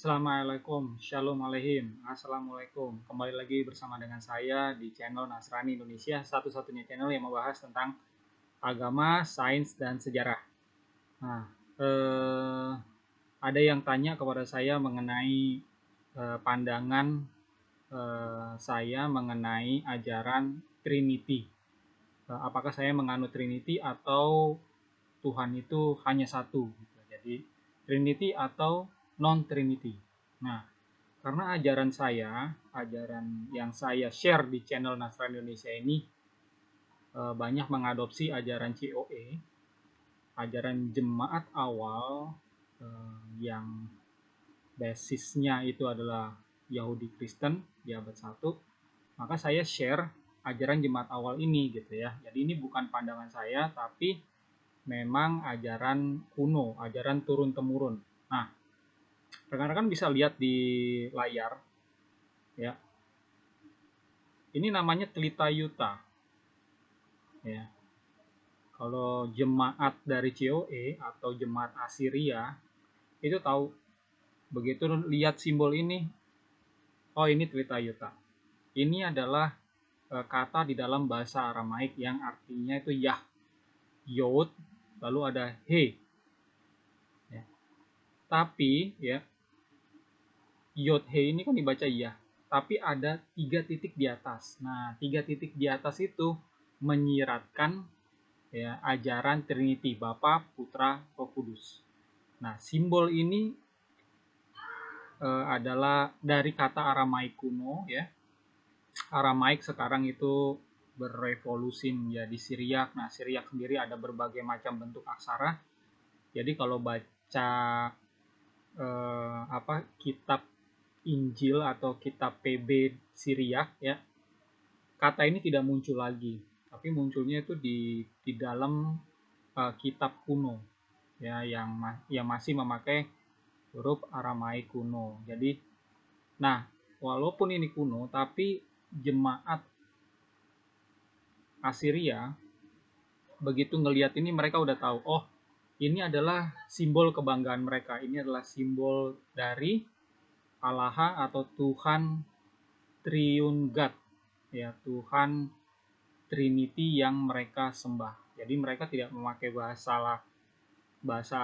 Assalamualaikum, Shalom Aleihim, Assalamualaikum. Kembali lagi bersama dengan saya di channel Nasrani Indonesia, satu-satunya channel yang membahas tentang agama, sains, dan sejarah. Nah, ada yang tanya kepada saya mengenai pandangan saya mengenai ajaran Trinity. Apakah saya menganut Trinity atau Tuhan itu hanya satu? Jadi, Trinity atau non-Trinity. Nah, karena ajaran yang saya share di channel Nasrani Indonesia ini banyak mengadopsi ajaran COE, ajaran jemaat awal yang basisnya itu adalah Yahudi Kristen di abad 1, maka saya share ajaran jemaat awal ini gitu ya. Jadi ini bukan pandangan saya, tapi memang ajaran kuno, ajaran turun-temurun. Nah, rekan-rekan bisa lihat di layar ya. Ini namanya Tlita Yuta. Ya. Kalau jemaat dari COE atau jemaat Assyria itu tahu, begitu lihat simbol ini, oh ini Tlita Yuta. Ini adalah kata di dalam bahasa Aramaik yang artinya itu Yah, Yod, lalu ada He. Ya. Tapi ya, Yod He ini kan dibaca Yah, tapi ada 3 titik di atas. Nah, 3 titik di atas itu menyiratkan ya ajaran Trinity, Bapa, Putra, Roh Kudus. Nah, simbol ini adalah dari kata Aramaik kuno ya. Aramaik sekarang itu berevolusi menjadi Syriak. Nah, Syriak sendiri ada berbagai macam bentuk aksara. Jadi kalau baca kitab Injil atau kitab PB Syriak ya, kata ini tidak muncul lagi, tapi munculnya itu di dalam kitab kuno ya yang masih memakai huruf Aramaik kuno. Jadi, nah walaupun ini kuno, tapi jemaat Assyria begitu ngelihat ini mereka udah tahu, oh ini adalah simbol kebanggaan mereka, ini adalah simbol dari Allah atau Tuhan Triune God ya, Tuhan Trinity yang mereka sembah. Jadi mereka tidak memakai bahasa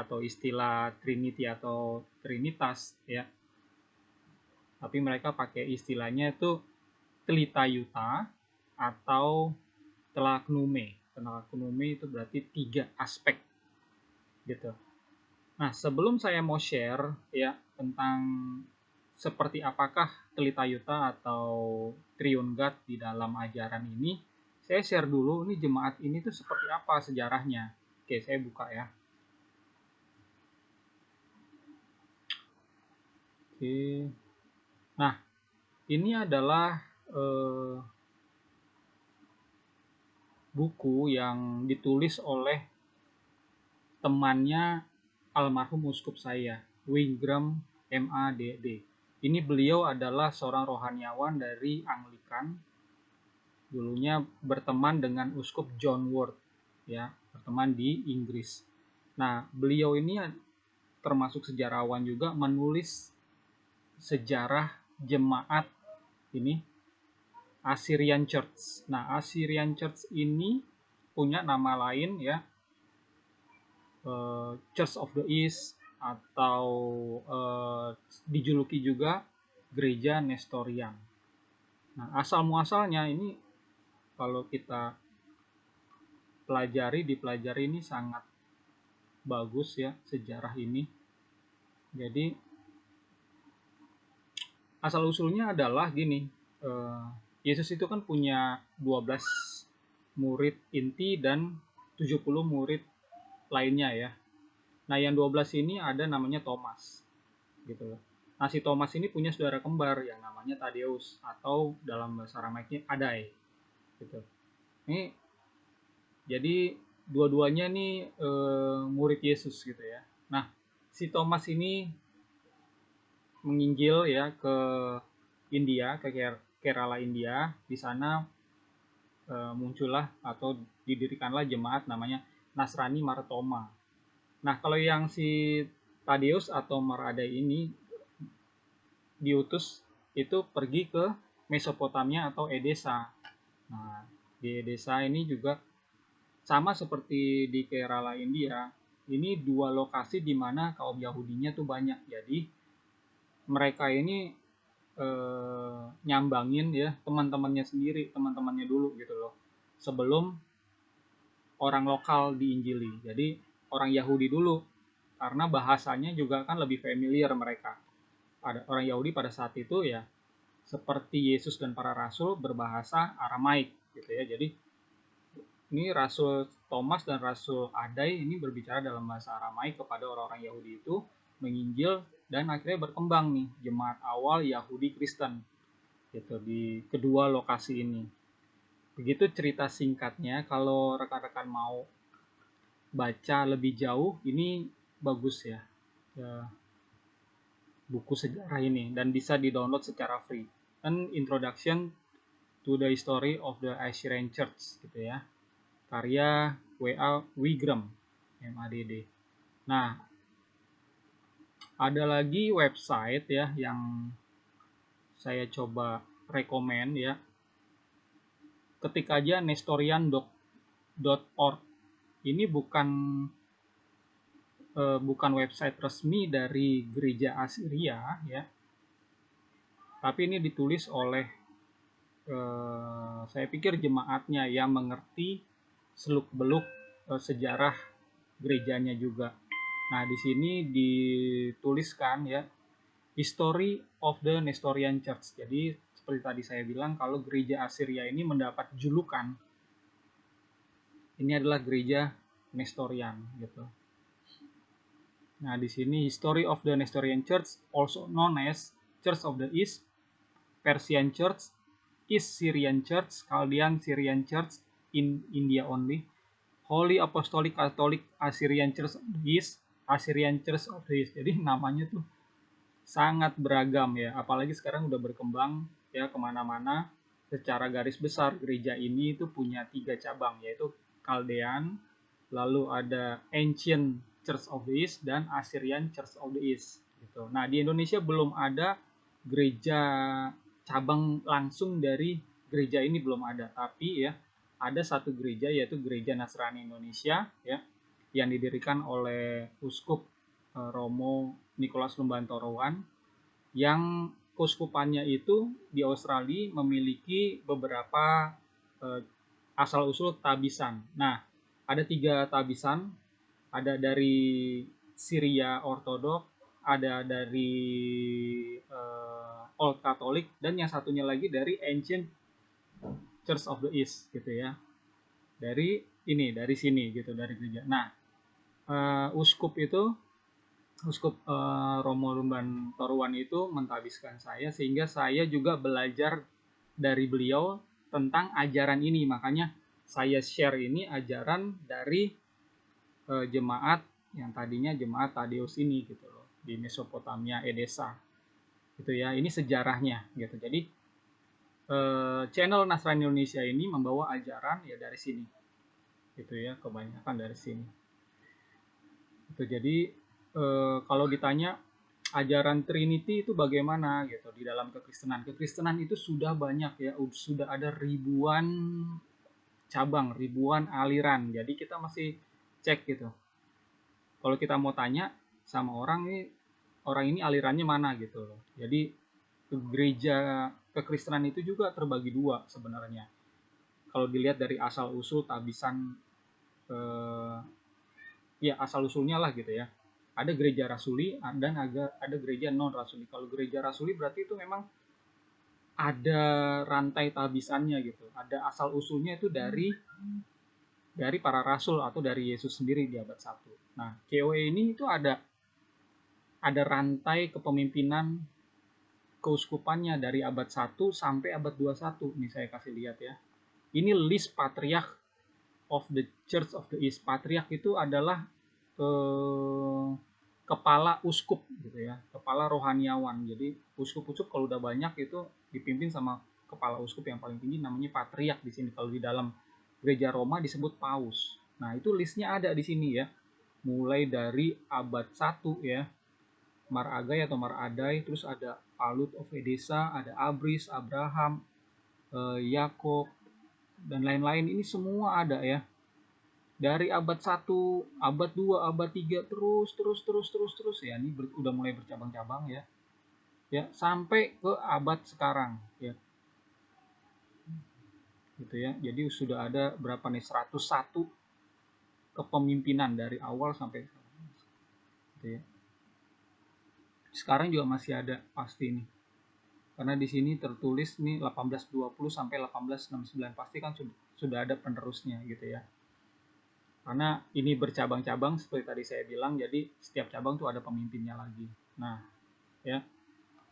atau istilah Trinity atau Trinitas ya, tapi mereka pakai istilahnya itu Tlita Yuta atau Telaknume. Telaknume itu berarti 3 aspek gitu. Nah, sebelum saya mau share ya tentang seperti apakah Tlita Yuta atau Triune God di dalam ajaran ini, saya share dulu ini jemaat ini tuh seperti apa sejarahnya. Oke, saya buka ya. Oke. Nah, ini adalah buku yang ditulis oleh temannya almarhum uskup saya, Wingram MADD. Ini beliau adalah seorang rohaniawan dari Anglikan. Dulunya berteman dengan uskup John Ward, ya, berteman di Inggris. Nah, beliau ini termasuk sejarawan juga, menulis sejarah jemaat ini Assyrian Church. Nah, Assyrian Church ini punya nama lain ya, Church of the East, atau dijuluki juga Gereja Nestorian. Nah, asal muasalnya ini kalau kita dipelajari ini sangat bagus ya sejarah ini. Jadi asal usulnya adalah gini, Yesus itu kan punya 12 murid inti dan 70 murid lainnya ya. Nah, yang 12 ini ada namanya Thomas gitu. Nah, si Thomas ini punya saudara kembar yang namanya Tadeus atau dalam bahasa Aramaiknya Adai gitu. Ini jadi dua-duanya nih murid Yesus gitu ya. Nah, si Thomas ini menginjil ya ke India, ke Kerala India. Di sana muncullah atau didirikanlah jemaat namanya Nasrani Martoma. Nah, kalau yang si Tadeus atau Maradai ini diutus itu pergi ke Mesopotamia atau Edesa. Nah, di Edesa ini juga sama seperti di Kerala India, ini dua lokasi di mana kaum Yahudinya tuh banyak. Jadi mereka ini nyambangin ya teman-temannya sendiri, teman-temannya dulu gitu loh. Sebelum orang lokal diinjili. Jadi orang Yahudi dulu, karena bahasanya juga kan lebih familiar mereka. Orang Yahudi pada saat itu ya seperti Yesus dan para rasul berbahasa Aramaik gitu ya. Jadi ini Rasul Thomas dan Rasul Adai ini berbicara dalam bahasa Aramaik kepada orang-orang Yahudi itu, menginjil, dan akhirnya berkembang nih jemaat awal Yahudi Kristen gitu di kedua lokasi ini. Begitu cerita singkatnya. Kalau rekan-rekan mau baca lebih jauh, ini bagus ya, buku sejarah ini, dan bisa di-download secara free. An Introduction to the History of the Assyrian Church gitu ya, karya W.A. Wigram, MADD. Nah, ada lagi website ya yang saya coba rekomen ya. Ketik aja nestorian.org. Ini bukan website resmi dari gereja Assyria ya, tapi ini ditulis oleh saya pikir jemaatnya yang mengerti seluk-beluk sejarah gerejanya juga. Nah, di sini dituliskan ya, History of the Nestorian Church. Jadi seperti tadi saya bilang, kalau gereja Assyria ini mendapat julukan ini adalah gereja Nestorian gitu. Nah, di sini History of the Nestorian Church, also known as Church of the East, Persian Church, East Syrian Church, Chaldean Syrian Church in India only, Holy Apostolic Catholic Assyrian Church of the East, Assyrian Church of the East. Jadi namanya tuh sangat beragam ya, apalagi sekarang udah berkembang ya kemana-mana. Secara garis besar gereja ini itu punya 3 cabang, yaitu Chaldean, lalu ada Ancient Church of the East, dan Assyrian Church of the East gitu. Nah, di Indonesia belum ada gereja cabang langsung dari gereja ini, belum ada, tapi ya ada satu gereja, yaitu Gereja Nasrani Indonesia ya, yang didirikan oleh Uskup Romo Nicholas Lumbantorowan, yang keuskupannya itu di Australia memiliki beberapa asal-usul tabisan. Nah, ada 3 tabisan, ada dari Syria Ortodok, ada dari Old Catholic, dan yang satunya lagi dari Ancient Church of the East gitu ya. Dari sini gitu, dari gereja. Nah, Uskup Romo Lumban Toruan itu mentabiskan saya, sehingga saya juga belajar dari beliau tentang ajaran ini. Makanya saya share ini ajaran dari jemaat yang tadinya jemaat Tadeus ini gitu loh, di Mesopotamia Edesa gitu ya. Ini sejarahnya gitu. Jadi channel Nasrani Indonesia ini membawa ajaran ya dari sini gitu ya, kebanyakan dari sini itu. Jadi kalau ditanya ajaran Trinity itu bagaimana gitu di dalam kekristenan itu sudah banyak ya, sudah ada ribuan cabang, ribuan aliran. Jadi kita masih cek gitu. Kalau kita mau tanya sama orang ini alirannya mana gitu loh. Jadi gereja kekristenan itu juga terbagi 2 sebenarnya. Kalau dilihat dari asal usul tabisan, ya asal usulnya lah gitu ya. Ada gereja rasuli dan ada gereja non rasuli. Kalau gereja rasuli berarti itu memang ada rantai tabisannya gitu. Ada asal usulnya itu dari para rasul atau dari Yesus sendiri di abad 1. Nah, KOE ini itu ada rantai kepemimpinan keuskupannya dari abad 1 sampai abad 21. Ini saya kasih lihat ya. Ini list Patriarch of the Church of the East. Patriarch itu adalah kepala uskup gitu ya, kepala rohaniawan. Jadi uskup-uskup kalau udah banyak itu dipimpin sama kepala uskup yang paling tinggi, namanya patriark di sini. Kalau di dalam gereja Roma disebut paus. Nah, itu listnya ada di sini ya. Mulai dari abad 1 ya. Mar Agai atau Mar Adai, terus ada Alut of Edessa, ada Abris, Abraham, Yakob, dan lain-lain. Ini semua ada ya. Dari abad 1, abad 2, abad 3, terus ya. Ini udah mulai bercabang-cabang ya. Ya, sampai ke abad sekarang ya. Gitu ya. Jadi sudah ada berapa nih? 101 kepemimpinan dari awal sampai sekarang. Gitu ya. Sekarang juga masih ada pasti nih. Karena di sini tertulis nih 1820 sampai 1869, pasti kan sudah ada penerusnya gitu ya. Karena ini bercabang-cabang seperti tadi saya bilang, jadi setiap cabang tuh ada pemimpinnya lagi. Nah, ya.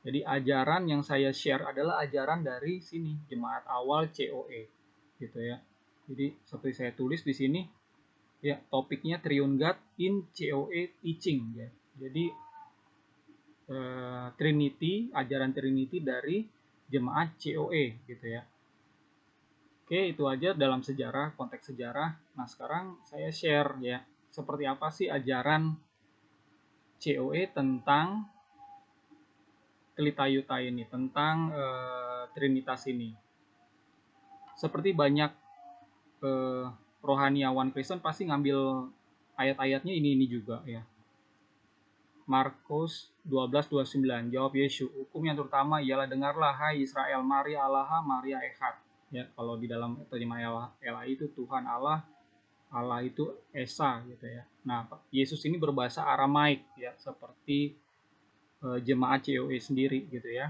Jadi ajaran yang saya share adalah ajaran dari sini, jemaat awal COE gitu ya. Jadi seperti saya tulis di sini ya, topiknya Triune God in COE Teaching ya. Jadi Trinity, ajaran Trinity dari jemaat COE gitu ya. Oke, itu aja dalam sejarah, konteks sejarah. Nah, sekarang saya share ya, seperti apa sih ajaran COE tentang Kelitayuta ini, tentang Trinitas ini. Seperti banyak rohaniawan Kristen pasti ngambil ayat-ayatnya ini juga ya. Markus 12:29, jawab Yesus, hukum yang terutama ialah dengarlah hai Israel, Maria Allah, Maria Echad. Ya, kalau di dalam terjemahan LA itu Tuhan Allah, Allah itu Esa gitu ya. Nah, Yesus ini berbahasa Aramaik ya, seperti jemaat COE sendiri gitu ya.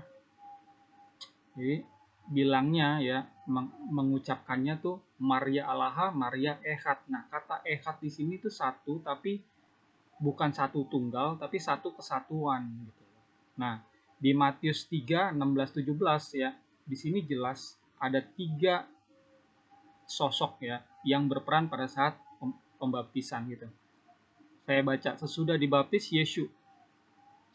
Jadi bilangnya ya, mengucapkannya tuh Maria Allah, Maria Echad. Nah, kata Echad di sini tuh satu, tapi bukan satu tunggal, tapi satu kesatuan gitu. Nah, di Matius 3, 16, 17 ya, di sini jelas ada 3 sosok ya yang berperan pada saat pembaptisan gitu. Saya baca, sesudah dibaptis Yesus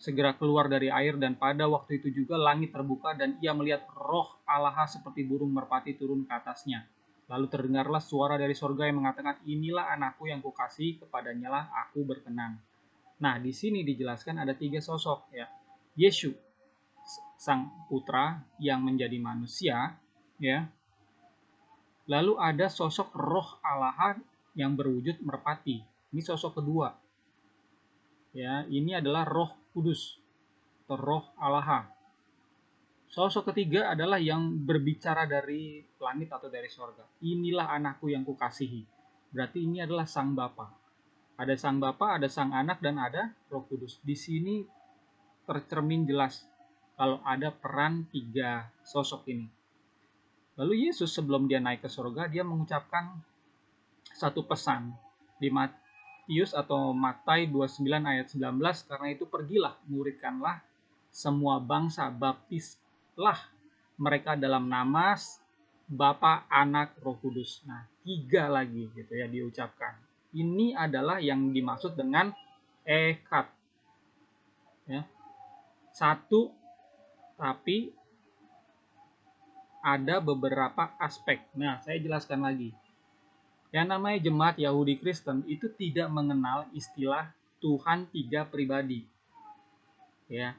segera keluar dari air, dan pada waktu itu juga langit terbuka dan ia melihat roh Allah seperti burung merpati turun ke atasnya. Lalu terdengarlah suara dari sorga yang mengatakan, inilah anakku yang kukasihi, kepadanya lah aku berkenan. Nah, di sini dijelaskan ada 3 sosok ya. Yesus, sang putra yang menjadi manusia ya. Lalu ada sosok roh Allah yang berwujud merpati. Ini sosok kedua. Ya, ini adalah Roh Kudus atau Roh Allah. Sosok ketiga adalah yang berbicara dari langit atau dari sorga. Inilah anakku yang kukasihi. Berarti ini adalah sang Bapa. Ada sang Bapa, ada sang anak, dan ada Roh Kudus. Di sini tercermin jelas kalau ada peran 3 sosok ini. Lalu Yesus sebelum dia naik ke surga, dia mengucapkan satu pesan di Matius atau Matai 29 ayat 19, karena itu pergilah, muridkanlah semua bangsa, baptislah mereka dalam nama Bapa, Anak, Roh Kudus. Nah, 3 lagi gitu ya diucapkan. Ini adalah yang dimaksud dengan Echad. Ya. 1, tapi ada beberapa aspek. Nah, saya jelaskan lagi. Yang namanya jemaat Yahudi Kristen itu tidak mengenal istilah Tuhan 3 pribadi. Ya.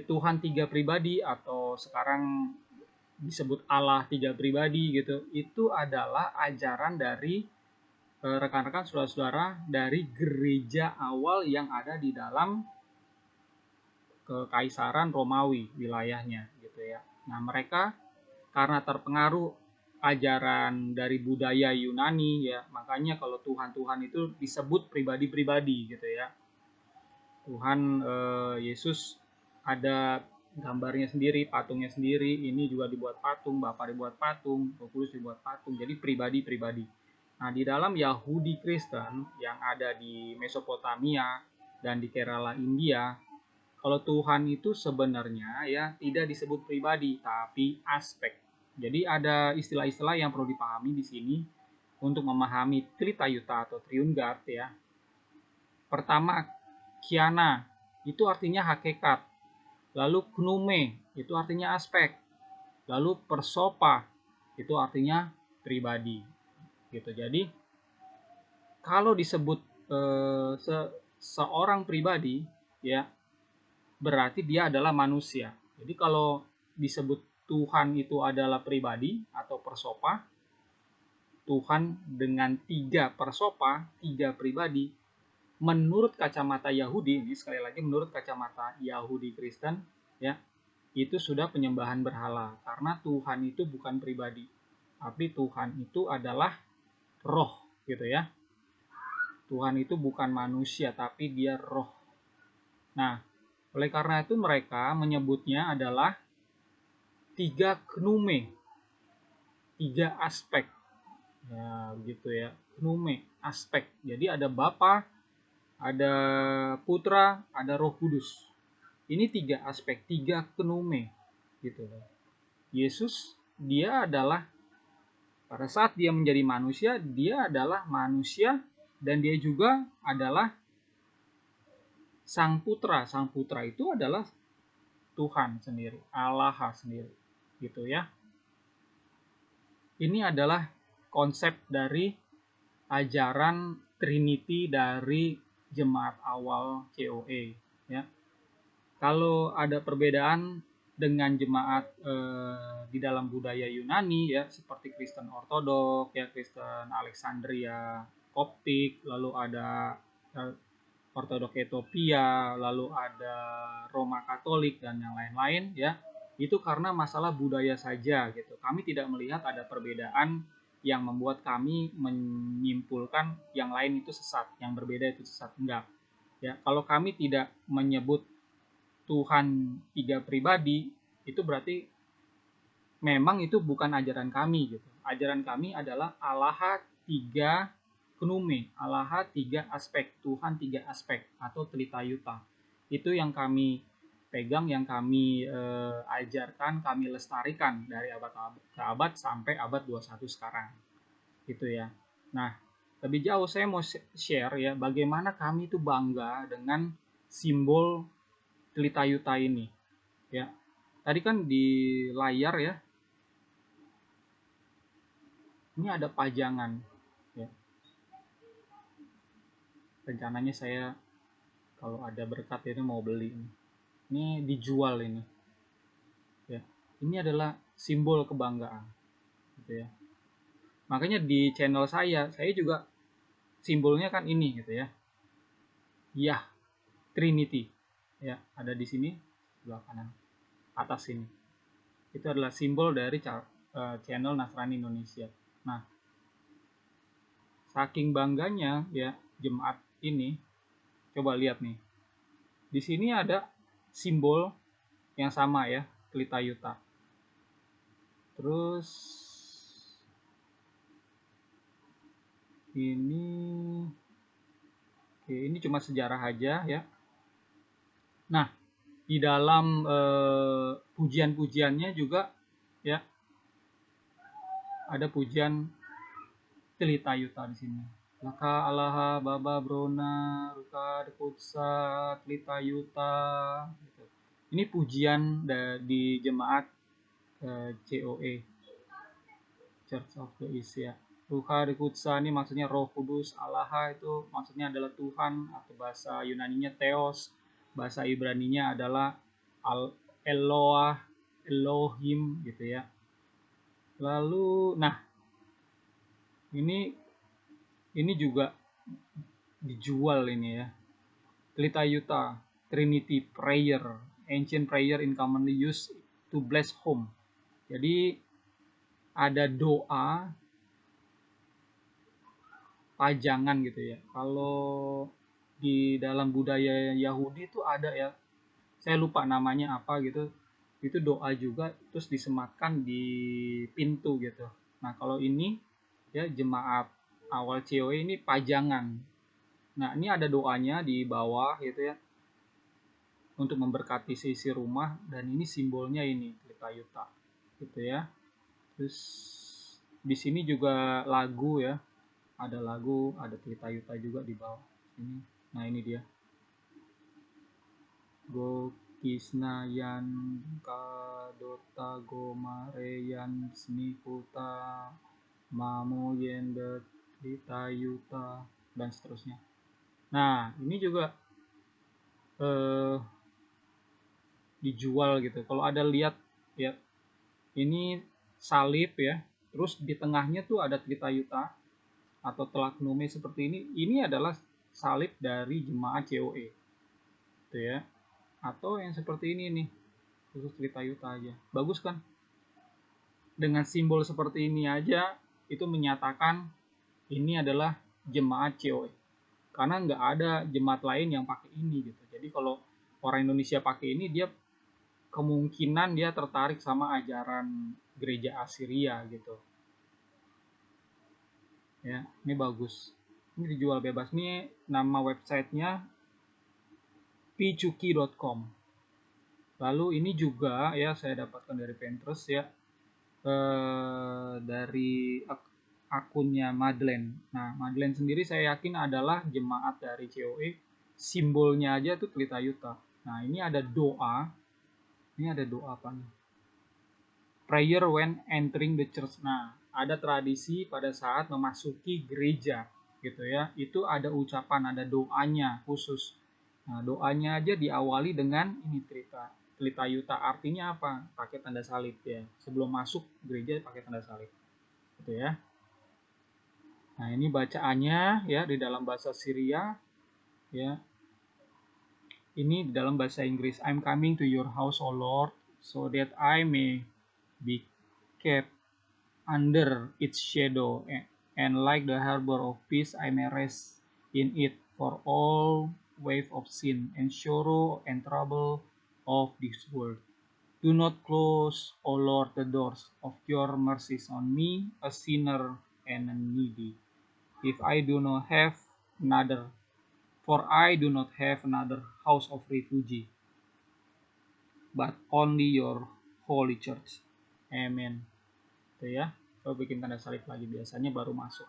Tuhan 3 pribadi atau sekarang disebut Allah 3 pribadi gitu. Itu adalah ajaran dari rekan-rekan saudara-saudara dari gereja awal yang ada di dalam Kekaisaran Romawi wilayahnya gitu ya. Nah, mereka karena terpengaruh ajaran dari budaya Yunani ya, makanya kalau Tuhan-Tuhan itu disebut pribadi-pribadi gitu ya. Tuhan Yesus ada gambarnya sendiri, patungnya sendiri, ini juga dibuat patung, Bapa dibuat patung, Roh Kudus dibuat patung, jadi pribadi-pribadi. Nah, di dalam Yahudi Kristen yang ada di Mesopotamia dan di Kerala India, kalau Tuhan itu sebenarnya ya tidak disebut pribadi, tapi aspek. Jadi ada istilah-istilah yang perlu dipahami di sini untuk memahami Tritayuta atau Triune God ya. Pertama, Kiana itu artinya hakikat. Lalu Knume itu artinya aspek. Lalu Persopa itu artinya pribadi. Gitu. Jadi kalau disebut seorang pribadi ya, berarti dia adalah manusia. Jadi kalau disebut Tuhan itu adalah pribadi atau persopa, Tuhan dengan 3 persopa, 3 pribadi, menurut kacamata Yahudi, ini sekali lagi menurut kacamata Yahudi Kristen, ya, itu sudah penyembahan berhala. Karena Tuhan itu bukan pribadi, tapi Tuhan itu adalah roh, gitu ya. Tuhan itu bukan manusia, tapi dia roh. Nah, oleh karena itu mereka menyebutnya adalah 3 gnume, 3 aspek. Ya, gitu ya. Gnume, aspek. Jadi ada Bapa, ada Putra, ada Roh Kudus. Ini 3 aspek, 3 gnume, gitu. Yesus dia adalah pada saat dia menjadi manusia, dia adalah manusia dan dia juga adalah Sang Putra. Sang Putra itu adalah Tuhan sendiri, Allah sendiri, gitu ya. Ini adalah konsep dari ajaran Trinity dari jemaat awal COE, ya. Kalau ada perbedaan dengan jemaat di dalam budaya Yunani, ya, seperti Kristen Ortodok, ya, Kristen Alexandria Koptik, lalu ada Ortodok Ethiopia, lalu ada Roma Katolik dan yang lain-lain, ya. Itu karena masalah budaya saja gitu. Kami tidak melihat ada perbedaan yang membuat kami menyimpulkan yang lain itu sesat, yang berbeda itu sesat. Enggak. Ya, kalau kami tidak menyebut Tuhan 3 pribadi, itu berarti memang itu bukan ajaran kami gitu. Ajaran kami adalah Allah 3 gnume, Allah 3 aspek, Tuhan 3 aspek atau Tritayuta. Itu yang kami pegang, yang kami ajarkan, kami lestarikan dari abad ke abad sampai abad 21 sekarang. Gitu ya. Nah, lebih jauh saya mau share ya bagaimana kami itu bangga dengan simbol Tritayuta ini. Ya. Tadi kan di layar ya, ini ada pajangan. Ya. Rencananya saya kalau ada berkat itu mau beli. Ini dijual ini. Ya. Ini adalah simbol kebanggaan. Gitu ya. Makanya di channel saya juga simbolnya kan ini gitu ya. Yah, Trinity. Ya, ada di sini sebelah kanan atas ini. Itu adalah simbol dari channel Nasrani Indonesia. Nah, saking bangganya ya jemaat ini, coba lihat nih. Di sini ada simbol yang sama ya, Tritayuta. Terus ini oke, ini cuma sejarah aja ya. Nah, di dalam pujian-pujiannya juga ya ada pujian Tritayuta di sini. Laka alaha baba brona ruka dekutsa Tritayuta. Gitu. Ini pujian di jemaat COE, Church of the East ya. Ruha dekutsa ini maksudnya Roh Kudus, Allah itu maksudnya adalah Tuhan, atau bahasa Yunaninya Theos, bahasa Ibraninya adalah Eloah, Elohim gitu ya. Lalu nah ini juga dijual ini ya. Tritayuta, Trinity Prayer, ancient prayer in commonly used to bless home. Jadi ada doa pajangan gitu ya. Kalau di dalam budaya Yahudi itu ada ya. Saya lupa namanya apa gitu. Itu doa juga terus disematkan di pintu gitu. Nah, kalau ini ya jemaat awal COE ini pajangan. Nah, ini ada doanya di bawah gitu ya untuk memberkati sisi rumah, dan ini simbolnya ini Tritayuta gitu ya. Terus di sini juga lagu ya, ada lagu, ada Tritayuta juga di bawah ini. Nah, ini dia. Go Kisnayan Kadota Gomareyan Snikuta Mamu Yendet Tritayuta dan seterusnya. Nah, ini juga dijual gitu. Kalau ada lihat ya, ini salib ya, terus di tengahnya tuh ada Tritayuta atau telak nume seperti ini adalah salib dari jemaat COE gitu ya. Atau yang seperti ini nih, khusus Tritayuta aja, bagus kan? Dengan simbol seperti ini aja itu menyatakan ini adalah jemaat COE, karena nggak ada jemaat lain yang pakai ini gitu. Jadi kalau orang Indonesia pakai ini, dia kemungkinan dia tertarik sama ajaran gereja Assyria gitu ya. Ini bagus, ini dijual bebas. Ini nama websitenya picuki.com. Lalu ini juga ya saya dapatkan dari Pinterest ya, dari akunnya Madeleine. Nah, Madeleine sendiri saya yakin adalah jemaat dari COE. Simbolnya aja tuh Tritayuta. Nah, ini ada doa. Ini ada doa apa nih? Prayer when entering the church. Nah, ada tradisi pada saat memasuki gereja gitu ya. Itu ada ucapan, ada doanya khusus. Nah, doanya aja diawali dengan ini Tritayuta. Artinya apa? Pakai tanda salib ya. Sebelum masuk gereja pakai tanda salib. Gitu ya. Nah, ini bacaannya ya di dalam bahasa Syria ya. Ini di dalam bahasa Inggris. I'm coming to your house, O Lord, so that I may be kept under its shadow, and like the harbor of peace I may rest in it for all wave of sin and sorrow and trouble of this world. Do not close, O Lord, the doors of your mercies on me, a sinner and a needy. If I do not have another, for I do not have another house of refuge, but only your holy church. Amen. Itu ya. Coba bikin tanda salib lagi, biasanya baru masuk.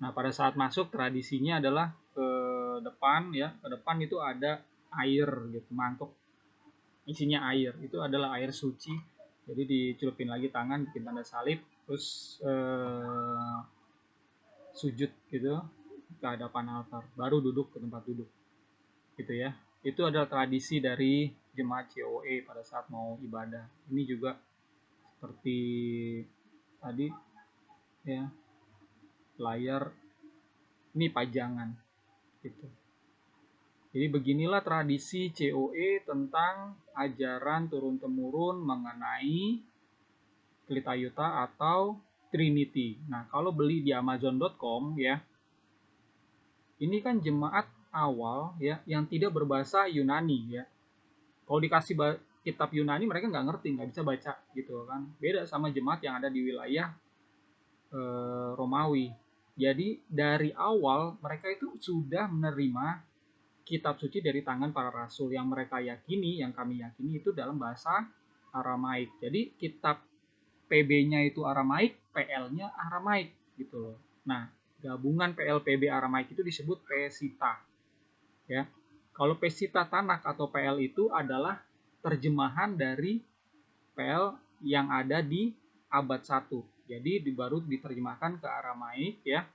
Nah, pada saat masuk tradisinya adalah ke depan ya, ke depan itu ada air gitu, mangkok isinya air. Itu adalah air suci. Jadi dicelupin lagi tangan, bikin tanda salib, terus sujud gitu ke hadapan altar, baru duduk ke tempat duduk. Gitu ya. Itu adalah tradisi dari jemaat COE pada saat mau ibadah. Ini juga seperti tadi ya, layar ini pajangan gitu. Jadi beginilah tradisi COE tentang ajaran turun-temurun mengenai Tritayuta atau Trinity. Nah, kalau beli di amazon.com ya, ini kan jemaat awal ya yang tidak berbahasa Yunani ya. Kalau dikasih kitab Yunani mereka nggak ngerti, nggak bisa baca gitu kan. Beda sama jemaat yang ada di wilayah Romawi. Jadi dari awal mereka itu sudah menerima kitab suci dari tangan para rasul, yang mereka yakini, yang kami yakini itu dalam bahasa Aramaik. Jadi kitab PB-nya itu Aramaik, PL-nya Aramaik gitu loh. Nah, gabungan PL PB Aramaik itu disebut Pesita. Ya. Kalau Pesita Tanak atau PL itu adalah terjemahan dari PL yang ada di abad 1. Jadi baru diterjemahkan ke Aramaik ya.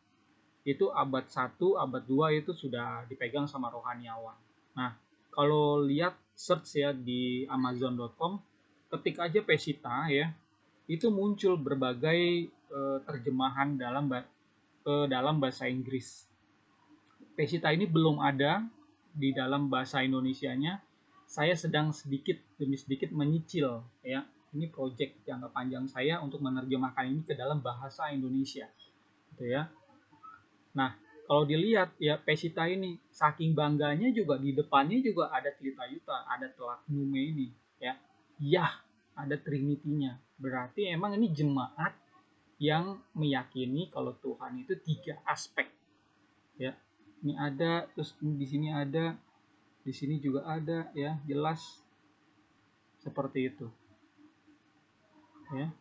Itu abad 1, abad 2 itu sudah dipegang sama rohaniawan. Nah, kalau lihat search ya di amazon.com, ketik aja Pesita ya, itu muncul berbagai terjemahan dalam bahasa Inggris. Pesita ini belum ada di dalam bahasa Indonesianya. Saya sedang sedikit demi sedikit menyicil ya. Ini proyek jangka panjang saya untuk menerjemahkan ini ke dalam bahasa Indonesia. Gitu ya. Nah, kalau dilihat ya Pesita ini saking bangganya juga di depannya juga ada Tritayuta, ada telak nume ini ya. Yah, ada Trinity-nya. Berarti emang ini jemaat yang meyakini kalau Tuhan itu 3 aspek. Ya. Ini ada, terus di sini ada, di sini juga ada ya, jelas seperti itu. Ya.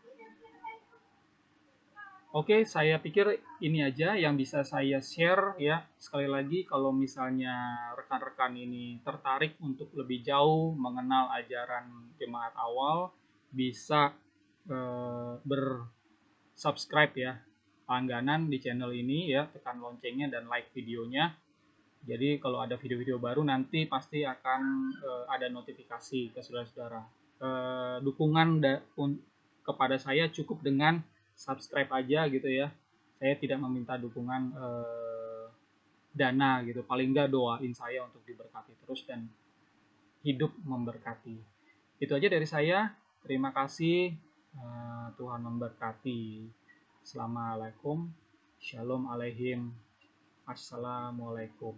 Oke, saya pikir ini aja yang bisa saya share ya. Sekali lagi kalau misalnya rekan-rekan ini tertarik untuk lebih jauh mengenal ajaran jemaat awal, bisa bersubscribe ya, langganan di channel ini ya, tekan loncengnya dan like videonya. Jadi kalau ada video-video baru nanti pasti akan ada notifikasi ke saudara-saudara. Dukungan kepada saya cukup dengan subscribe aja gitu ya. Saya tidak meminta dukungan dana gitu. Paling nggak doain saya untuk diberkati terus dan hidup memberkati. Itu aja dari saya. Terima kasih. Tuhan memberkati. Assalamualaikum. Shalom aleihim. Assalamualaikum.